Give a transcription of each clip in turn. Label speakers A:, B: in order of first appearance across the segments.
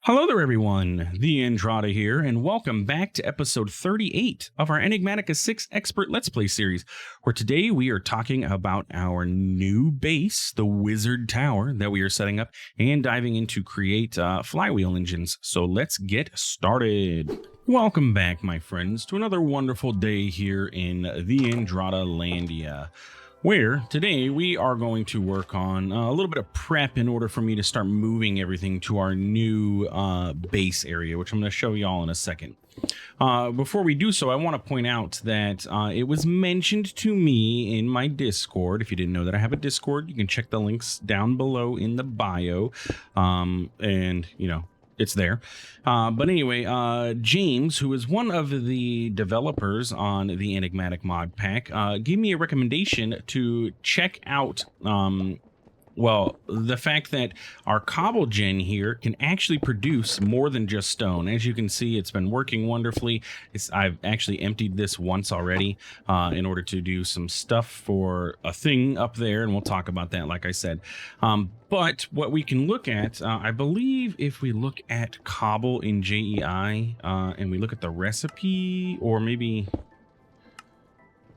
A: Hello there, everyone. TheAndrata here, and welcome back to episode 38 of our Enigmatica 6 Expert Let's Play series, where today we are talking about our new base, the Wizard Tower, that we are setting up and diving into create Flywheel engines. So let's get started. Welcome back, my friends, to another wonderful day here in TheAndrata Landia, where today we are going to work on a little bit of prep in order for me to start moving everything to our new base area, which I'm going to show you all in a second. Before we do so, I want to point out that it was mentioned to me in my Discord. If you didn't know that I have a Discord, you can check the links down below in the bio. And, you know, it's there. But anyway, James, who is one of the developers on the Enigmatic mod pack, gave me a recommendation to check out well, the fact that our cobble gen here can actually produce more than just stone. As you can see, it's been working wonderfully. I've actually emptied this once already in order to do some stuff for a thing up there, and we'll talk about that, like I said. But what we can look at, I believe if we look at cobble in JEI and we look at the recipe, or maybe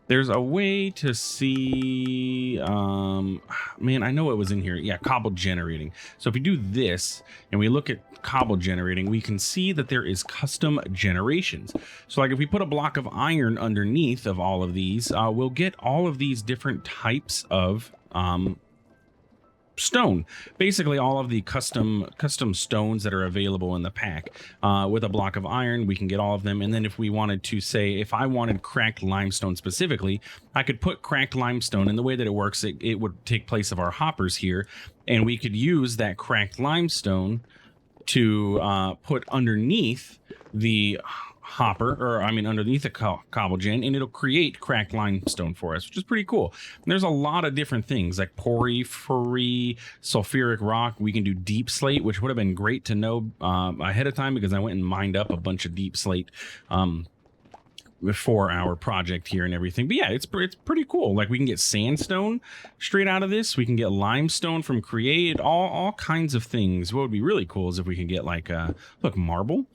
A: there's a way to see, man, I know it was in here. Yeah, cobble generating. So if we do this and we look at cobble generating, we can see that there is custom generations. So like if we put a block of iron underneath of all of these, we'll get all of these different types of stone, basically all of the custom stones that are available in the pack. With a block of iron, we can get all of them. And then if we wanted to say, if I wanted cracked limestone specifically, I could put cracked limestone, and the way that it works, it would take place of our hoppers here, and we could use that cracked limestone to put underneath the hopper, or I mean underneath the cobble gen, and it'll create cracked limestone for us, which is pretty cool. And there's a lot of different things like porphyry, sulfuric rock. We can do deep slate, which would have been great to know ahead of time, because I went and mined up a bunch of deep slate for our project here and everything. But yeah, it's pretty cool. Like we can get sandstone straight out of this. We can get limestone from create, all kinds of things. What would be really cool is if we could get like look, marble.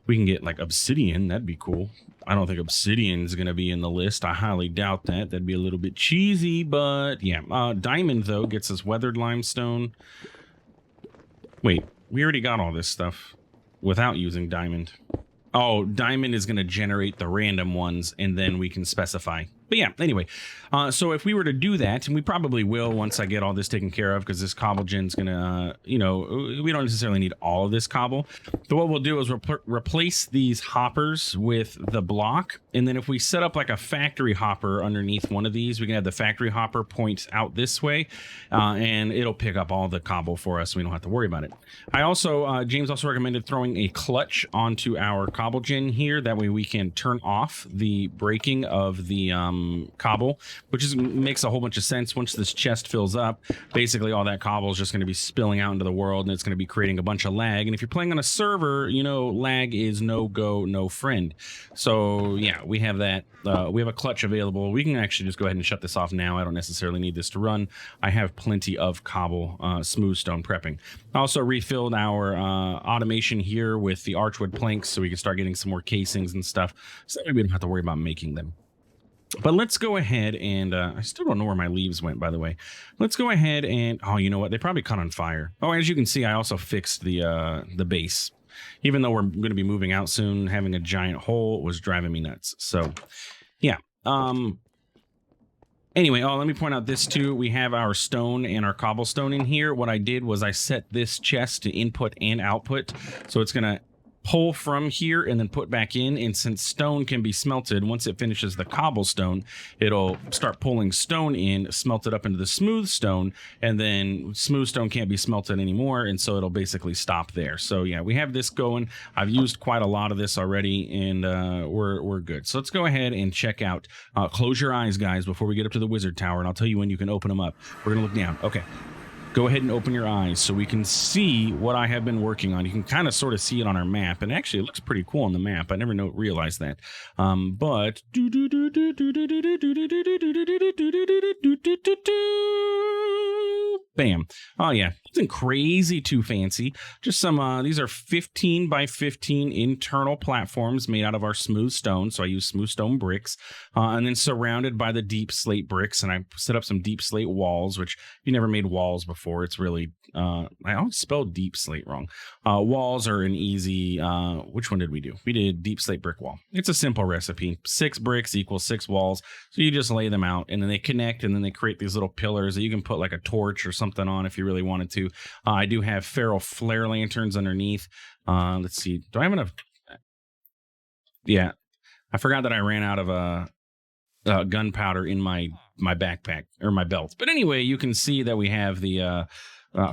A: We can get like obsidian. That'd be cool. I don't think obsidian is going to be in the list. I highly doubt that. That'd be a little bit cheesy, but yeah. Diamond, though, gets us weathered limestone. Wait, we already got all this stuff without using diamond. Oh, diamond is going to generate the random ones, and then we can specify. But yeah, anyway, so if we were to do that, and we probably will once I get all this taken care of, because this cobble gen's going to, you know, we don't necessarily need all of this cobble. So what we'll do is replace these hoppers with the block. And then if we set up like a factory hopper underneath one of these, we can have the factory hopper point out this way, and it'll pick up all the cobble for us. So we don't have to worry about it. I also, James also recommended throwing a clutch onto our cobble gen here. That way we can turn off the breaking of the cobble, which makes a whole bunch of sense. Once this chest fills up, basically all that cobble is just going to be spilling out into the world, and it's going to be creating a bunch of lag. And if you're playing on a server, you know, lag is no go, no friend. So yeah, we have that. We have a clutch available. We can actually just go ahead and shut this off now. I don't necessarily need this to run. I have plenty of cobble smooth stone prepping. I also refilled our automation here with the archwood planks, so we can start getting some more casings and stuff, so that we don't have to worry about making them. But let's go ahead and I still don't know where my leaves went, by the way. Let's go ahead and, oh, you know what? They probably caught on fire. Oh, as you can see, I also fixed the base. Even though we're going to be moving out soon, having a giant hole was driving me nuts. So, yeah. Anyway, let me point out this too. We have our stone and our cobblestone in here. What I did was I set this chest to input and output. So it's going to pull from here and then put back in, and since stone can be smelted, once it finishes the cobblestone, it'll start pulling stone in, smelt it up into the smooth stone, and then smooth stone can't be smelted anymore, and so it'll basically stop there. So yeah, we have this going. I've used quite a lot of this already, and we're good. So let's go ahead and check out. Close your eyes, guys, before we get up to the wizard tower, and I'll tell you when you can open them up. We're gonna look down. Okay. Go ahead and open your eyes so we can see what I have been working on. You can kind of sort of see it on our map, and actually it looks pretty cool on the map. I never realized that. But bam. Oh yeah, Nothing crazy too fancy. Just some, these are 15 by 15 internal platforms made out of our smooth stone. So I use smooth stone bricks, and then surrounded by the deep slate bricks. And I set up some deep slate walls, which if you never made walls before, it's really, I always spelled deep slate wrong. Walls are an easy, which one did we do? We did deep slate brick wall. It's a simple recipe. 6 bricks equals 6 walls. So you just lay them out and then they connect and then they create these little pillars that you can put like a torch or something on if you really wanted to. I do have feral flare lanterns underneath. Let's see. Do I have enough? Yeah. I forgot that I ran out of gunpowder in my backpack or my belt. But anyway, you can see that we have the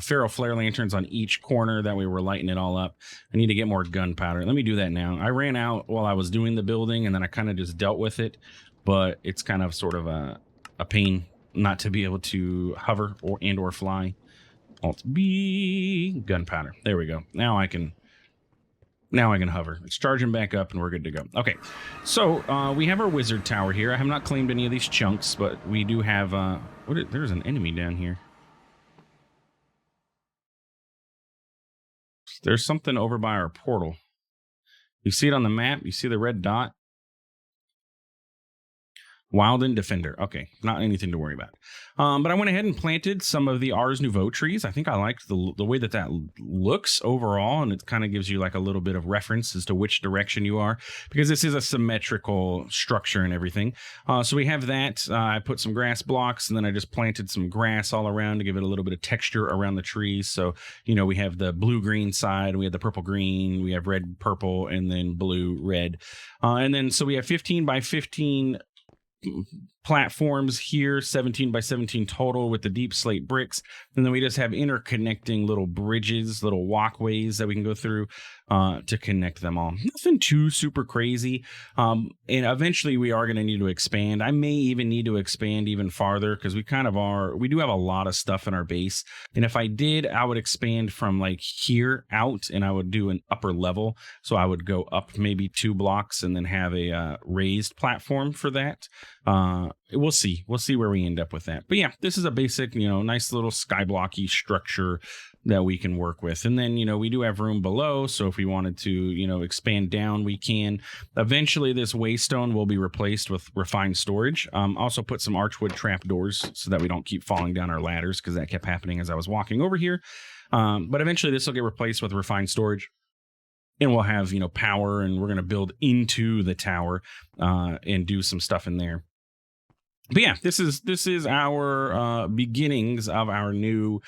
A: feral flare lanterns on each corner. That way we're lighting it all up. I need to get more gunpowder. Let me do that now. I ran out while I was doing the building and then I kind of just dealt with it. But it's kind of sort of a pain not to be able to hover or fly. Alt B, gunpowder. There we go. Now I can hover. It's charging back up and we're good to go. Okay, so we have our wizard tower here. I have not claimed any of these chunks, but we do have there's an enemy down here. There's something over by our portal. You see it on the map? You see the red dot? Wilden Defender. Okay, not anything to worry about. But I went ahead and planted some of the Ars Nouveau trees. I think I liked the way that looks overall, and it kind of gives you like a little bit of reference as to which direction you are, because this is a symmetrical structure and everything. So we have that. I put some grass blocks, and then I just planted some grass all around to give it a little bit of texture around the trees. So, you know, we have the blue-green side, we have the purple-green, we have red-purple, and then blue-red. And then so we have 15 by 15 platforms here, 17 by 17 total with the deep slate bricks, and then we just have interconnecting little bridges, little walkways that we can go through to connect them all. Nothing too super crazy, and eventually we are going to need to expand. I may even need to expand even farther because we do have a lot of stuff in our base, and if I did, I would expand from like here out and I would do an upper level, so I would go up maybe 2 blocks and then have a raised platform for that. We'll see where we end up with that. But yeah, this is a basic, nice little skyblocky structure that we can work with. And then, we do have room below. So if we wanted to, expand down, we can. Eventually this waystone will be replaced with refined storage. Also put some archwood trapdoors so that we don't keep falling down our ladders, because that kept happening as I was walking over here. But eventually this will get replaced with refined storage. And we'll have, power, and we're going to build into the tower and do some stuff in there. But yeah, this is our beginnings of our new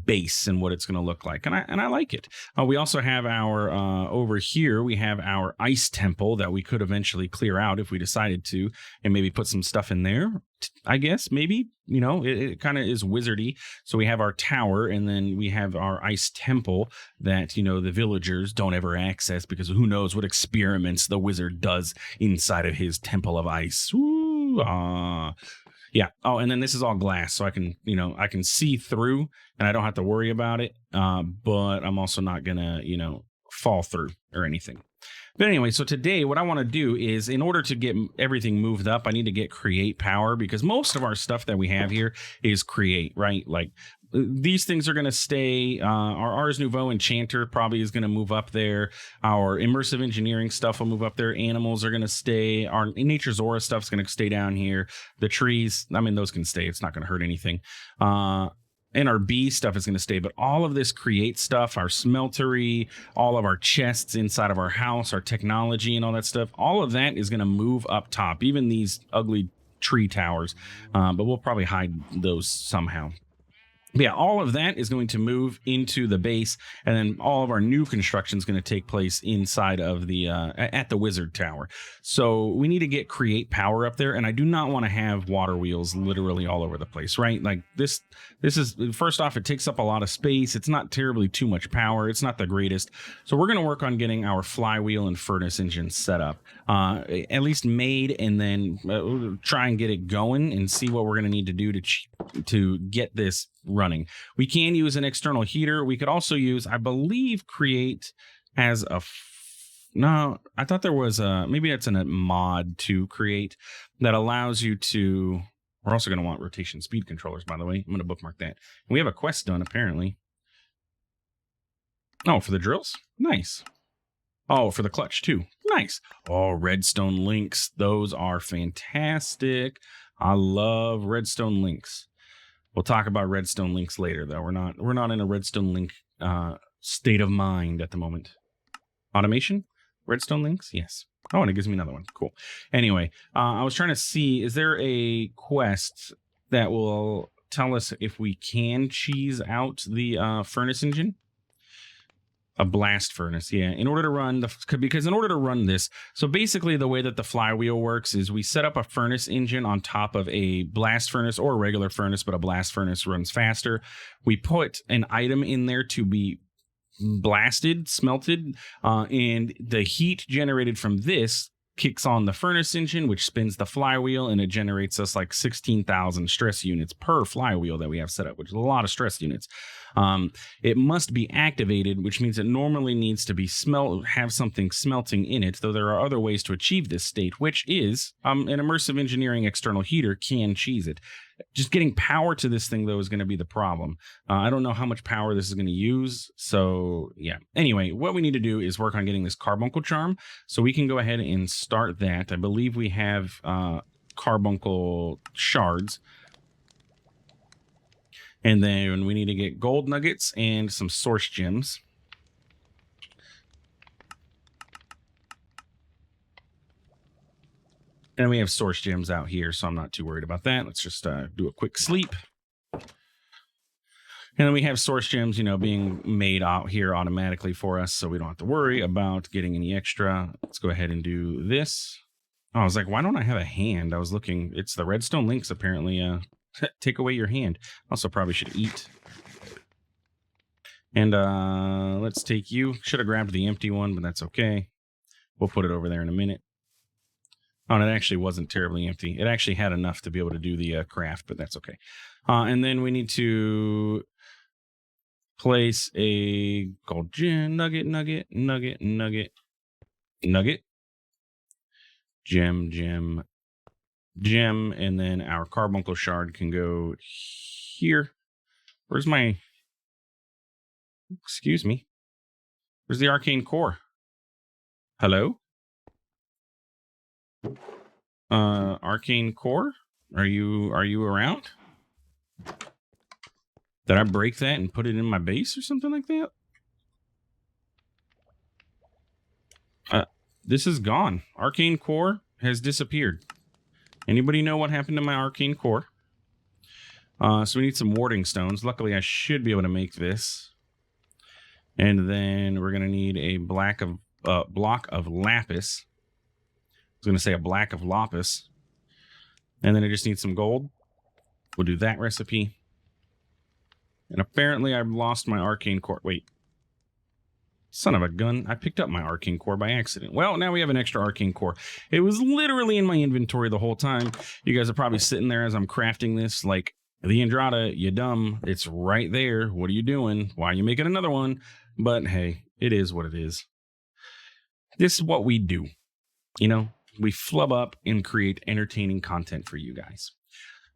A: base and what it's going to look like, and I like it. We also have our over here. We have our ice temple that we could eventually clear out if we decided to, and maybe put some stuff in there. I guess maybe it kind of is wizardy. So we have our tower, and then we have our ice temple that the villagers don't ever access, because who knows what experiments the wizard does inside of his temple of ice. Ooh, yeah. Oh, and then this is all glass, so I can see through, and I don't have to worry about it. But I'm also not gonna fall through or anything. But anyway, so today what I want to do is, in order to get everything moved up, I need to get create power, because most of our stuff that we have here is create, right? Like these things are going to stay. Our Ars Nouveau Enchanter probably is going to move up there. Our immersive engineering stuff will move up there. Animals are going to stay. Our Nature's Aura stuff is going to stay down here. The trees, those can stay. It's not going to hurt anything. And our bee stuff is going to stay. But all of this create stuff, our smeltery, all of our chests inside of our house, our technology and all that stuff, all of that is going to move up top. Even these ugly tree towers. But we'll probably hide those somehow. Yeah, all of that is going to move into the base, and then all of our new construction is going to take place inside of the at the wizard tower. So we need to get create power up there, and I do not want to have water wheels literally all over the place, right? Like this is, first off, it takes up a lot of space. It's not terribly too much power. It's not the greatest. So we're going to work on getting our flywheel and furnace engine set up, at least made, and then try and get it going and see what we're going to need to do to get this running. We can use an external heater. We could also use, I believe, create as no, I thought there was maybe it's a mod to create that allows you to. We're also going to want rotation speed controllers, by the way. I'm going to bookmark that. We have a quest done, apparently. Oh, for the drills? Nice. Oh, for the clutch too. Nice. Oh, redstone links. Those are fantastic. I love redstone links. We'll talk about redstone links later, though. We're not in a redstone link state of mind at the moment. Automation? Redstone links? Yes. Oh, and it gives me another one. Cool. Anyway, I was trying to see, is there a quest that will tell us if we can cheese out the furnace engine? A blast furnace, yeah. In order to run because in order to run this, so basically the way that the flywheel works is we set up a furnace engine on top of a blast furnace or a regular furnace, but a blast furnace runs faster. We put an item in there to be blasted, smelted, and the heat generated from this kicks on the furnace engine, which spins the flywheel, and it generates us like 16,000 stress units per flywheel that we have set up, which is a lot of stress units. It must be activated, which means it normally needs to be have something smelting in it, though there are other ways to achieve this state, which is an immersive engineering external heater can cheese it. Just getting power to this thing, though, is going to be the problem. I don't know how much power this is going to use. So, yeah. Anyway, what we need to do is work on getting this carbuncle charm. So we can go ahead and start that. I believe we have carbuncle shards. And then we need to get gold nuggets and some source gems. And we have source gems out here, so I'm not too worried about that. Let's just do a quick sleep. And then we have source gems, being made out here automatically for us, so we don't have to worry about getting any extra. Let's go ahead and do this. Oh, I was like, why don't I have a hand? I was looking. It's the redstone links, apparently. Take away your hand. Also, probably should eat. And let's take you. Should have grabbed the empty one, but that's okay. We'll put it over there in a minute. Oh, and it actually wasn't terribly empty. It actually had enough to be able to do the craft, but that's okay. And then we need to place a gold gem, nugget, gem, and then our carbuncle shard can go here. Where's my... Excuse me. Where's the arcane core? Hello? Arcane core? Are you around? Did I break that and put it in my base or something like that? This is gone. Arcane core has disappeared. Anybody know what happened to my arcane core? So we need some warding stones. Luckily, I should be able to make this. And then we're going to need a block of lapis. I was going to say a black of lapis. And then I just need some gold. We'll do that recipe. And apparently I've lost my arcane core. Wait. Son of a gun. I picked up my arcane core by accident. Well, now we have an extra arcane core. It was literally in my inventory the whole time. You guys are probably sitting there as I'm crafting this like, TheAndrata, you dumb. It's right there. What are you doing? Why are you making another one? But hey, it is what it is. This is what we do. We flub up and create entertaining content for you guys.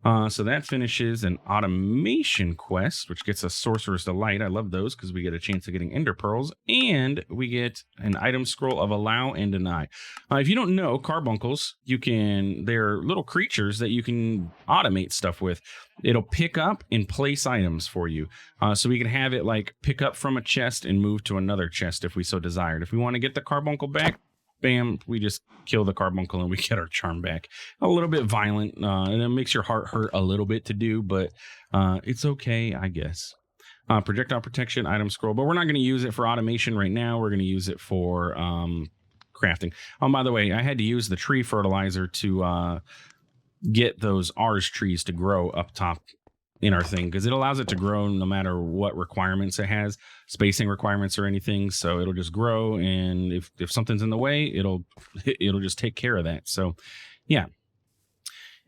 A: So that finishes an automation quest, which gets us Sorcerer's Delight. I love those because we get a chance of getting Ender Pearls, and we get an item scroll of Allow and Deny. If you don't know, carbuncles, they're little creatures that you can automate stuff with. It'll pick up and place items for you. So we can have it like pick up from a chest and move to another chest if we so desired. If we want to get the carbuncle back, bam, we just kill the carbuncle and we get our charm back. A little bit violent, and it makes your heart hurt a little bit to do, but it's okay, I guess. Projectile protection, item scroll, but we're not going to use it for automation right now. We're going to use it for crafting. Oh, by the way, I had to use the tree fertilizer to get those ours trees to grow up top in our thing, because it allows it to grow no matter what requirements it has, spacing requirements or anything. So it'll just grow, and if something's in the way, it'll just take care of that. So yeah.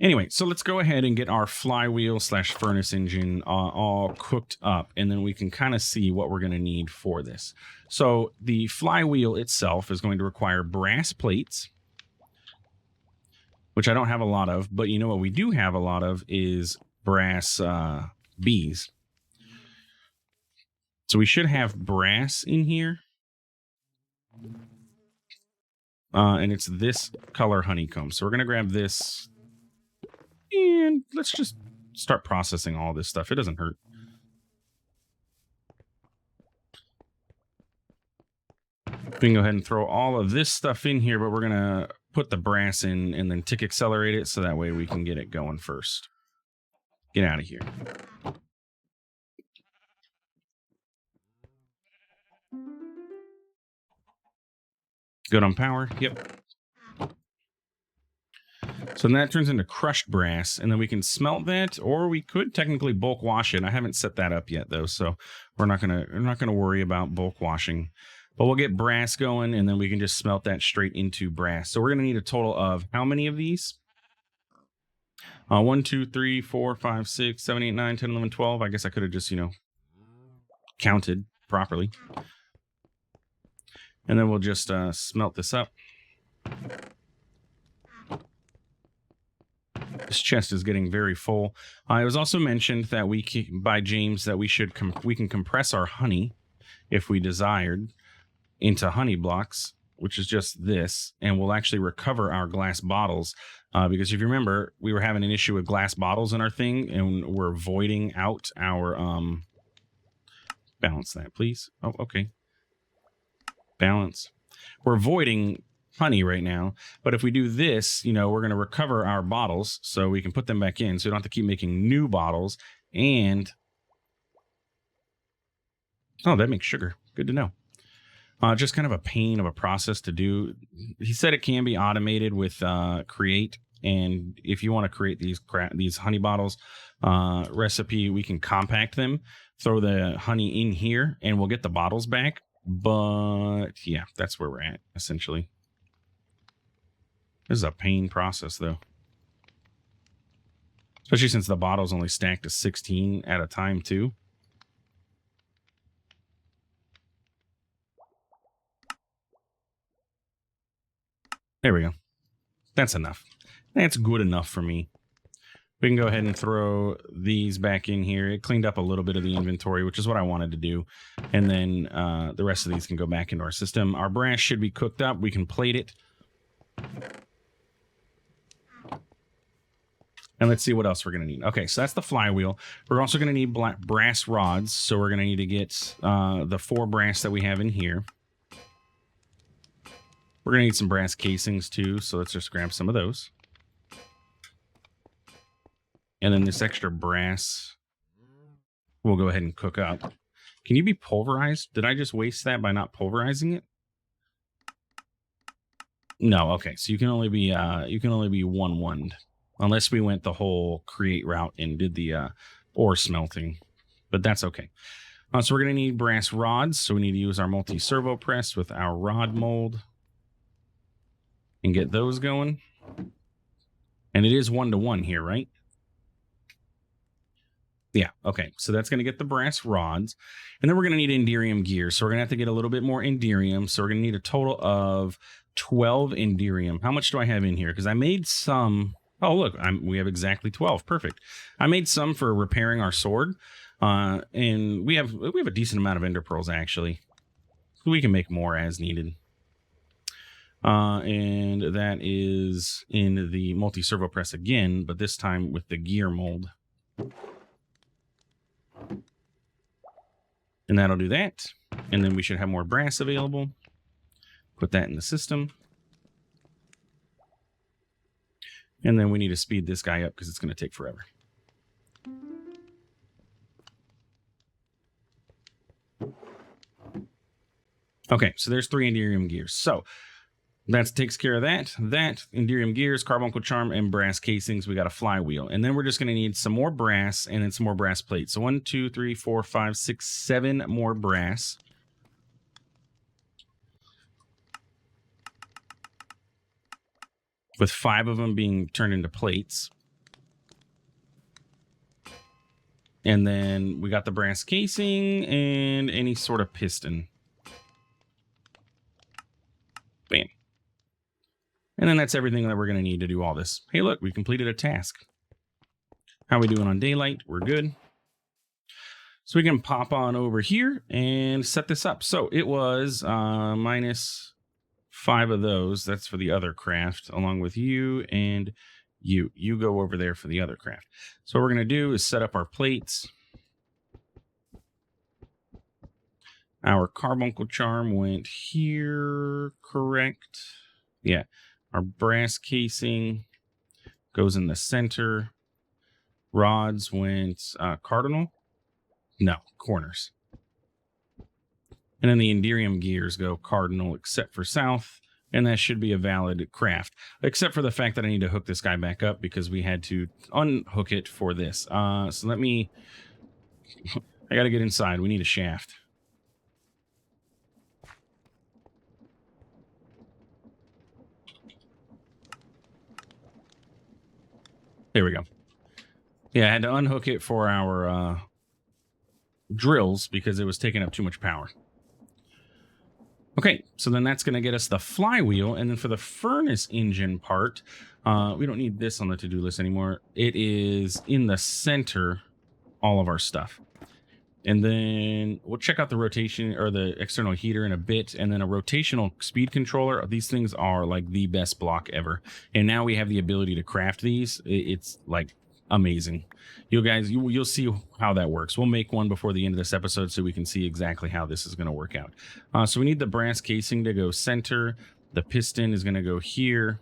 A: Anyway, so let's go ahead and get our flywheel / furnace engine all cooked up, and then we can kind of see what we're going to need for this. So the flywheel itself is going to require brass plates, which I don't have a lot of, but what we do have a lot of is brass bees. So we should have brass in here. And it's this color honeycomb. So we're going to grab this. And let's just start processing all this stuff. It doesn't hurt. We can go ahead and throw all of this stuff in here, but we're going to put the brass in and then tick accelerate it so that way we can get it going first. Get out of here. Good on power. Yep. So then that turns into crushed brass, and then we can smelt that, or we could technically bulk wash it. I haven't set that up yet though, so we're not gonna worry about bulk washing. But we'll get brass going, and then we can just smelt that straight into brass. So we're gonna need a total of how many of these? 1, 2, 3, 4, 5, 6, 7, 8, 9, 10, 11, 12. I guess I could have just, counted properly. And then we'll just smelt this up. This chest is getting very full. It was also mentioned that by James that we can compress our honey if we desired into honey blocks, which is just this, and we'll actually recover our glass bottles. Because if you remember, we were having an issue with glass bottles in our thing, and we're voiding out our balance that, please. Oh, okay. Balance. We're voiding honey right now, but if we do this, we're going to recover our bottles so we can put them back in, so we don't have to keep making new bottles. And that makes sugar. Good to know. Just kind of a pain of a process to do. He said it can be automated with create, and if you want to create these honey bottles recipe, we can compact them, throw the honey in here, and we'll get the bottles back. But yeah, that's where we're at essentially. This is a pain process though, especially since the bottles only stack to 16 at a time too. There we go. That's enough. That's good enough for me. We can go ahead and throw these back in here. It cleaned up a little bit of the inventory, which is what I wanted to do. And then the rest of these can go back into our system. Our brass should be cooked up. We can plate it. And let's see what else we're going to need. Okay, so that's the flywheel. We're also going to need brass rods. So we're going to need to get the 4 brass that we have in here. We're going to need some brass casings too. So let's just grab some of those. And then this extra brass we'll go ahead and cook up. Can you be pulverized? Did I just waste that by not pulverizing it? No, okay. So you can only be 1-1'd. Unless we went the whole create route and did the ore smelting. But that's okay. So we're going to need brass rods. So we need to use our multi-servo press with our rod mold. And get those going. And it is 1-to-1 here, right? Yeah, okay. So that's going to get the brass rods. And then we're going to need Enderium gear. So we're going to have to get a little bit more Enderium. So we're going to need a total of 12 Enderium. How much do I have in here? Because I made some... Oh, look, we have exactly 12. Perfect. I made some for repairing our sword. And we have a decent amount of ender pearls, actually. We can make more as needed. And that is in the multi-servo press again, but this time with the gear mold. And that'll do that. And then we should have more brass available. Put that in the system. And then we need to speed this guy up because it's going to take forever. Okay, so there's 3 Enderium gears. So that takes care of that. Enderium gears, carbuncle charm, and brass casings. We got a flywheel. And then we're just going to need some more brass and then some more brass plates. So 1, 2, 3, 4, 5, 6, 7 more brass. With 5 of them being turned into plates. And then we got the brass casing and any sort of piston. Bam. And then that's everything that we're going to need to do all this. Hey, look, we completed a task. How are we doing on daylight? We're good. So we can pop on over here and set this up. So it was minus 5 of those. That's for the other craft, along with you and you. You go over there for the other craft. So what we're going to do is set up our plates. Our carbuncle charm went here, correct? Yeah. Our brass casing goes in the center. Rods went cardinal. No, corners. And then the Enderium gears go cardinal except for south. And that should be a valid craft. Except for the fact that I need to hook this guy back up because we had to unhook it for this. So let me... I got to get inside. We need a shaft. There we go. Yeah, I had to unhook it for our drills because it was taking up too much power. Okay, so then that's going to get us the flywheel. And then for the furnace engine part, we don't need this on the to-do list anymore. It is in the center, all of our stuff. And then we'll check out the rotation or the external heater in a bit. And then a rotational speed controller. These things are like the best block ever. And now we have the ability to craft these. It's like amazing. You guys, you'll see how that works. We'll make one before the end of this episode so we can see exactly how this is going to work out. So we need the brass casing to go center. The piston is going to go here.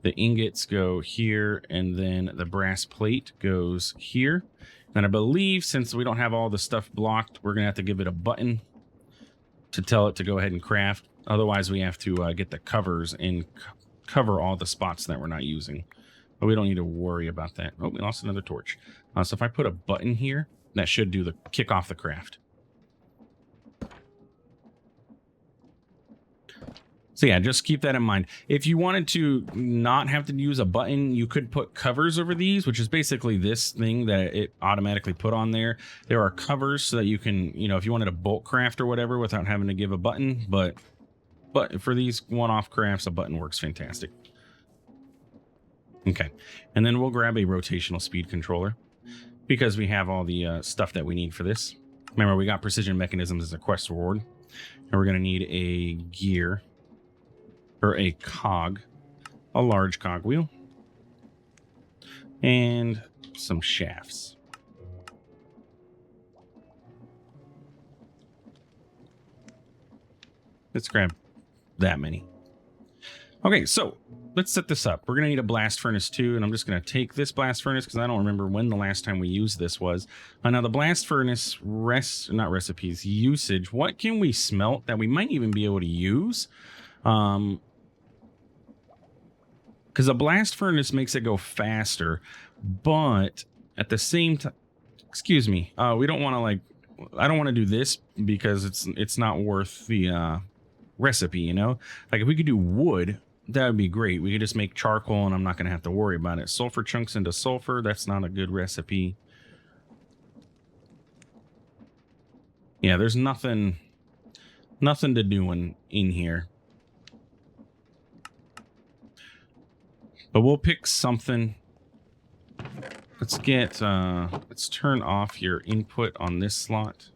A: The ingots go here. And then the brass plate goes here. And I believe since we don't have all the stuff blocked, we're going to have to give it a button to tell it to go ahead and craft. Otherwise, we have to get the covers and cover all the spots that we're not using. But we don't need to worry about that. Oh, we lost another torch. So if I put a button here, that should do the kick off the craft. So yeah, just keep that in mind. If you wanted to not have to use a button, you could put covers over these, which is basically this thing that it automatically put on there. There are covers so that you can, you know, if you wanted a bulk craft or whatever without having to give a button. But for these one-off crafts, a button works fantastic. Okay, and then we'll grab a rotational speed controller because we have all the stuff that we need for this. Remember, we got precision mechanisms as a quest reward, and we're going to need a gear. Or a cog, a large cog wheel, and some shafts. Let's grab that many. Okay, so let's set this up. We're going to need a blast furnace too, and I'm just going to take this blast furnace because I don't remember when the last time we used this was. Now the blast furnace usage, what can we smelt that we might even be able to use? Because a blast furnace makes it go faster, but at the same time, excuse me, we don't want to like, I don't want to do this because it's not worth the recipe, you know? Like if we could do wood, that would be great. We could just make charcoal and I'm not going to have to worry about it. Sulfur chunks into sulfur, that's not a good recipe. Yeah, there's nothing to do in here. But we'll pick something. Let's get, let's turn off your input on this slot.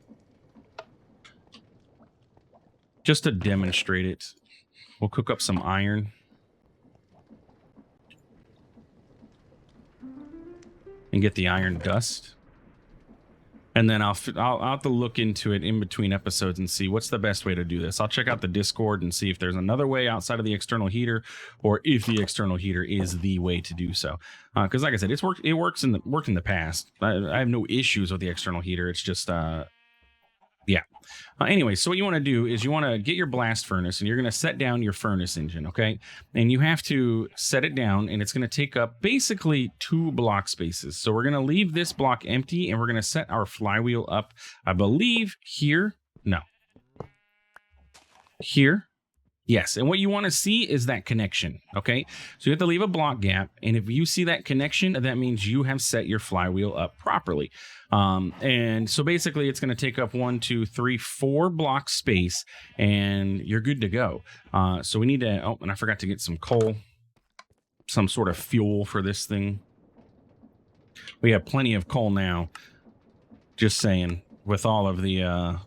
A: Just to demonstrate it, we'll cook up some iron. And get the iron dust. And then I'll have to look into it in between episodes and see what's the best way to do this. I'll check out the Discord and see if there's another way outside of the external heater, or if the external heater is the way to do so. Because like I said, it worked in the past. I have no issues with the external heater. It's just yeah. Anyway, so what you want to do is you want to get your blast furnace and you're going to set down your furnace engine, okay? And you have to set it down and it's going to take up basically 2 block spaces. So we're going to leave this block empty and we're going to set our flywheel up, I believe, here. No. Here. Yes, and what you want to see is that connection, okay? So you have to leave a block gap, and if you see that connection, that means you have set your flywheel up properly. And so basically, it's going to take up 1, 2, 3, 4 block space, and you're good to go. So we need to, oh, and I forgot to get some coal, some sort of fuel for this thing. We have plenty of coal now, just saying. with all of the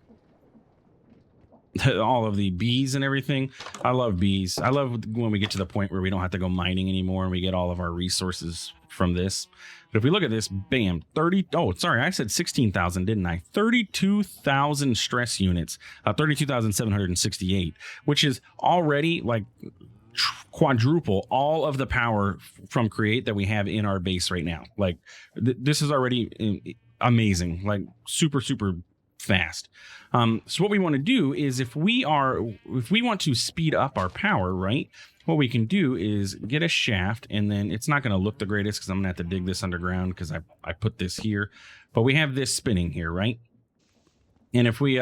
A: all of the bees and everything. I love bees. I love when we get to the point where we don't have to go mining anymore and we get all of our resources from this. But if we look at this, bam, 30. Oh, sorry, I said 16,000, didn't I? 32,000 stress units, 32,768, which is already like quadruple all of the power from Create that we have in our base right now. Like this is already amazing, like super, super fast. So what we want to do is if we want to speed up our power, right, what we can do is get a shaft, and then it's not going to look the greatest because I'm gonna have to dig this underground because I put this here, but we have this spinning here, right? And if we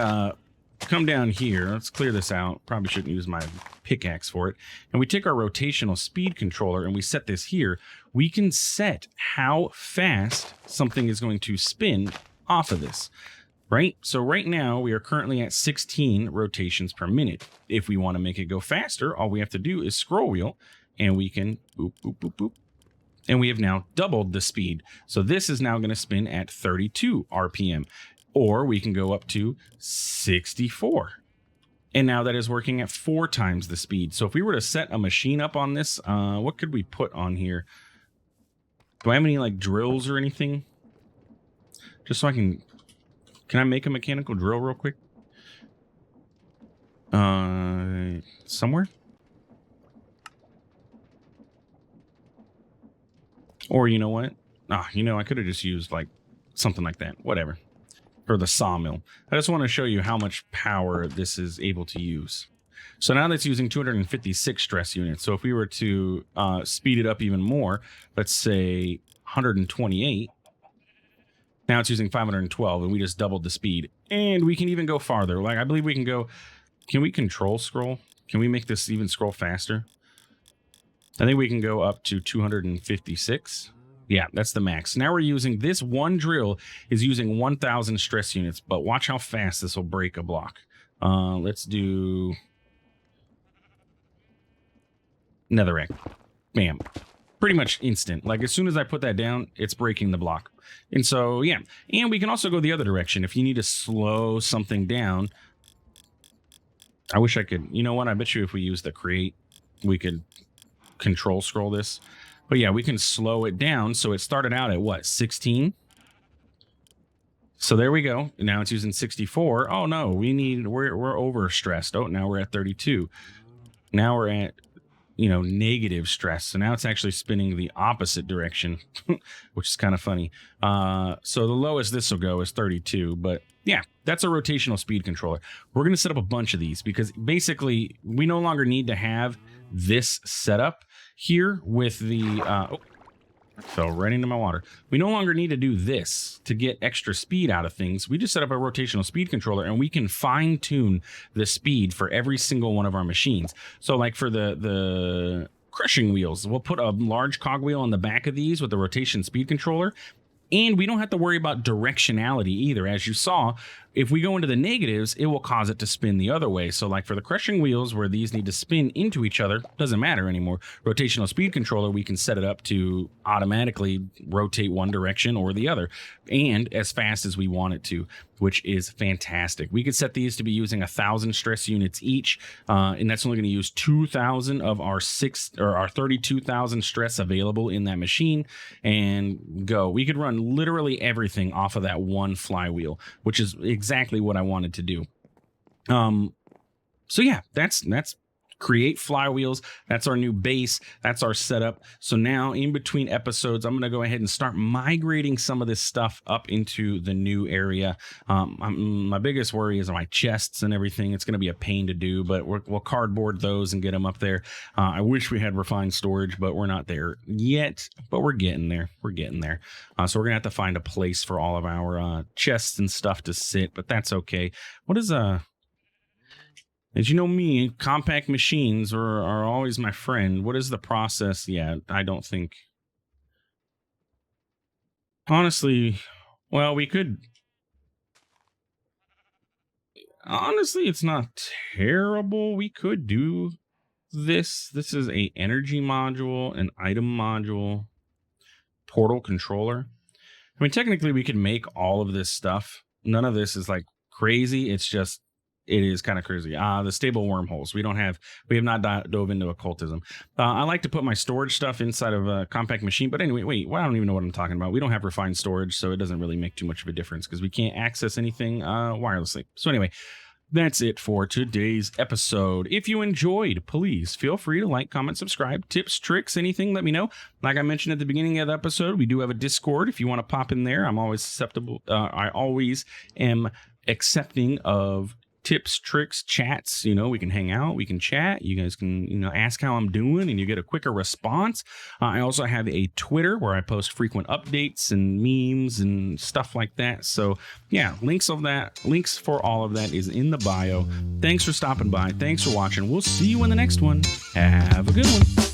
A: come down here, let's clear this out. Probably shouldn't use my pickaxe for it. And we take our rotational speed controller and we set this here. We can set how fast something is going to spin off of this. Right? So right now we are currently at 16 rotations per minute. If we want to make it go faster, all we have to do is scroll wheel and we can boop, boop, boop, boop. And we have now doubled the speed. So this is now going to spin at 32 RPM, or we can go up to 64. And now that is working at 4 times the speed. So if we were to set a machine up on this, what could we put on here? Do I have any like drills or anything? Just so I can I make a mechanical drill real quick? Somewhere? Or you know what? I could have just used like something like that. Whatever. For the sawmill. I just want to show you how much power this is able to use. So now that's using 256 stress units. So if we were to speed it up even more, let's say 128, now it's using 512, and we just doubled the speed. And we can even go farther. Like, I believe we can go... Can we control scroll? Can we make this even scroll faster? I think we can go up to 256. Yeah, that's the max. Now we're using... This one drill is using 1,000 stress units, but watch how fast this will break a block. Let's do... Netherrack. Bam. Pretty much instant. Like, as soon as I put that down, it's breaking the block. And so, yeah. And we can also go the other direction. If you need to slow something down, I wish I could... You know what? I bet you if we use the create, we could control scroll this. But yeah, we can slow it down. So it started out at what? 16? So there we go. Now it's using 64. Oh no, we're over stressed. Oh, now we're at 32. Now we're at... negative stress. So now it's actually spinning the opposite direction, which is kind of funny. So the lowest this will go is 32, but yeah, that's a rotational speed controller. We're going to set up a bunch of these because basically we no longer need to have this setup here with the, fell right into my water. We no longer need to do this to get extra speed out of things. We just set up a rotational speed controller and we can fine tune the speed for every single one of our machines. So like for the crushing wheels, we'll put a large cogwheel on the back of these with the rotation speed controller. And we don't have to worry about directionality either. As you saw, if we go into the negatives, it will cause it to spin the other way. So like for the crushing wheels where these need to spin into each other, doesn't matter anymore. Rotational speed controller, we can set it up to automatically rotate one direction or the other and as fast as we want it to, which is fantastic. We could set these to be using 1,000 stress units each, and that's only going to use 2,000 of our 32,000 stress available in that machine, and go. We could run literally everything off of that one flywheel, which is exactly what I wanted to do. So yeah, that's create flywheels. That's our new base. That's our setup. So now in between episodes, I'm going to go ahead and start migrating some of this stuff up into the new area. My biggest worry is my chests and everything. It's going to be a pain to do, but we'll cardboard those and get them up there. I wish we had refined storage, but we're not there yet, but we're getting there. We're getting there. So we're going to have to find a place for all of our chests and stuff to sit, but that's okay. What is as you know me, compact machines are always my friend. What is the process? Yeah, I don't think... Honestly, well, we could... Honestly, it's not terrible. We could do this. This is a energy module, an item module, portal controller. I mean, technically, we could make all of this stuff None of this is like crazy. It's just, it is kind of crazy. The stable wormholes. We have not dove into occultism. I like to put my storage stuff inside of a compact machine. But anyway, wait, well, I don't even know what I'm talking about. We don't have refined storage, so it doesn't really make too much of a difference because we can't access anything wirelessly. So anyway, that's it for today's episode. If you enjoyed, please feel free to like, comment, subscribe, tips, tricks, anything, let me know. Like I mentioned at the beginning of the episode, we do have a Discord. If you want to pop in there, I'm always susceptible. I always am accepting of tips, tricks, chats. We can hang out, we can chat. You guys can, ask how I'm doing and you get a quicker response. I also have a Twitter where I post frequent updates and memes and stuff like that. So yeah, links for all of that is in the bio. Thanks for stopping by. Thanks for watching. We'll see you in the next one. Have a good one.